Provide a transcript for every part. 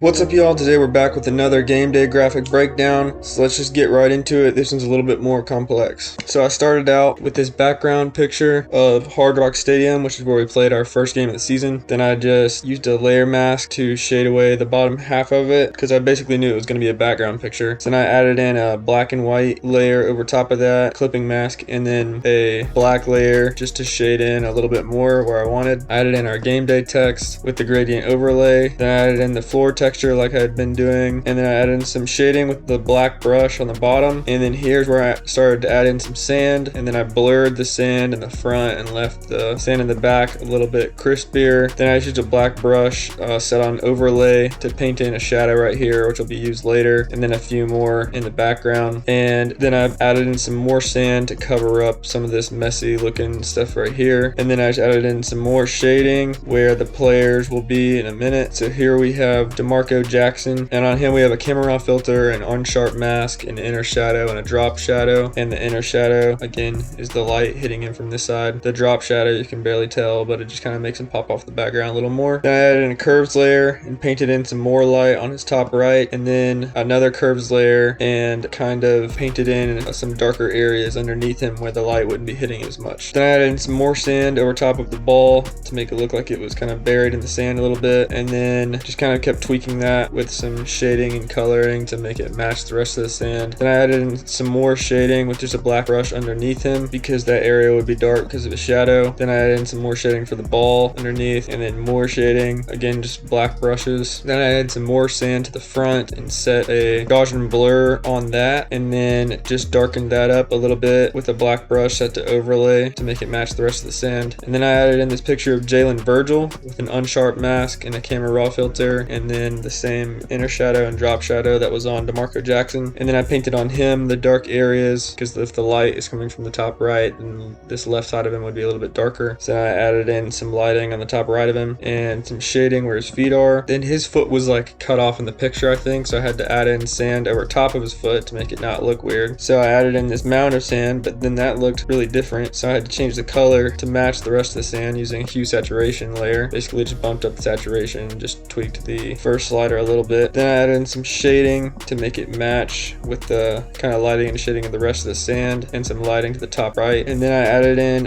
What's up, y'all? Today we're back with another game day graphic breakdown, so let's just get right into it. This one's a little bit more complex. So I started out with this background picture of Hard Rock Stadium, which is where we played our first game of the season. Then I just used a layer mask to shade away the bottom half of it because I basically knew it was going to be a background picture. So then I added in a black and white layer over top of that, clipping mask, and then a black layer just to shade in a little bit more where I wanted. I added in our game day text with the gradient overlay. Then I added in the floor texture like I had been doing, and then I added in some shading with the black brush on the bottom, and then here's where I started to add in some sand, and then I blurred the sand in the front and left the sand in the back a little bit crispier. Then I just used a black brush set on overlay to paint in a shadow right here, which will be used later, and then a few more in the background. And then I added in some more sand to cover up some of this messy looking stuff right here, and then I just added in some more shading where the players will be in a minute. So here we have DeMarco Jackson, and on him we have a camera raw filter, an unsharp mask, an inner shadow, and a drop shadow. And the inner shadow again is the light hitting him from this side. The drop shadow you can barely tell, but it just kind of makes him pop off the background a little more. Then I added in a curves layer and painted in some more light on his top right, and then another curves layer and kind of painted in some darker areas underneath him where the light wouldn't be hitting as much. Then I added in some more sand over top of the ball to make it look like it was kind of buried in the sand a little bit, and then just kind of kept tweaking that with some shading and coloring to make it match the rest of the sand. Then I added in some more shading with just a black brush underneath him because that area would be dark because of the shadow. Then I added in some more shading for the ball underneath, and then more shading, again just black brushes. Then I added some more sand to the front and set a Gaussian blur on that, and then just darkened that up a little bit with a black brush set to overlay to make it match the rest of the sand. And then I added in this picture of Jalen Virgil with an unsharp mask and a camera raw filter, and then the same inner shadow and drop shadow that was on DeMarco Jackson. And then I painted on him the dark areas because if the light is coming from the top right, and this left side of him would be a little bit darker. So I added in some lighting on the top right of him and some shading where his feet are. Then his foot was like cut off in the picture, I think, so I had to add in sand over top of his foot to make it not look weird. So I added in this mound of sand, but then that looked really different, so I had to change the color to match the rest of the sand using a hue saturation layer. Basically just bumped up the saturation and just tweaked the first slider a little bit. Then I added in some shading to make it match with the kind of lighting and shading of the rest of the sand, and some lighting to the top right. And then I added in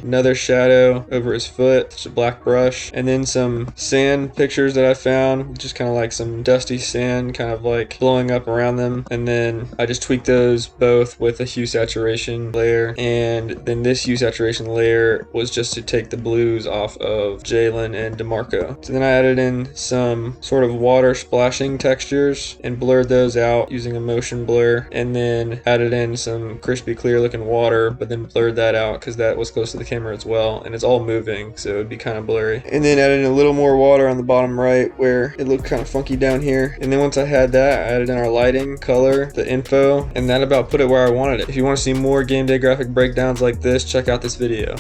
another shadow over his foot, just a black brush, and then some sand pictures that I found, just kind of like some dusty sand kind of like blowing up around them. And then I just tweaked those both with a hue saturation layer, and then this hue saturation layer was just to take the blues off of Jalen and DeMarco. So then I added in some sort of water splashing textures and blurred those out using a motion blur, and then added in some crispy clear looking water, but then blurred that out because that was close to the camera as well, and it's all moving so it would be kind of blurry. And then added in a little more water on the bottom right where it looked kind of funky down here. And then once I had that, I added in our lighting, color, the info, and that about put it where I wanted it. If you want to see more game day graphic breakdowns like this, check out this video.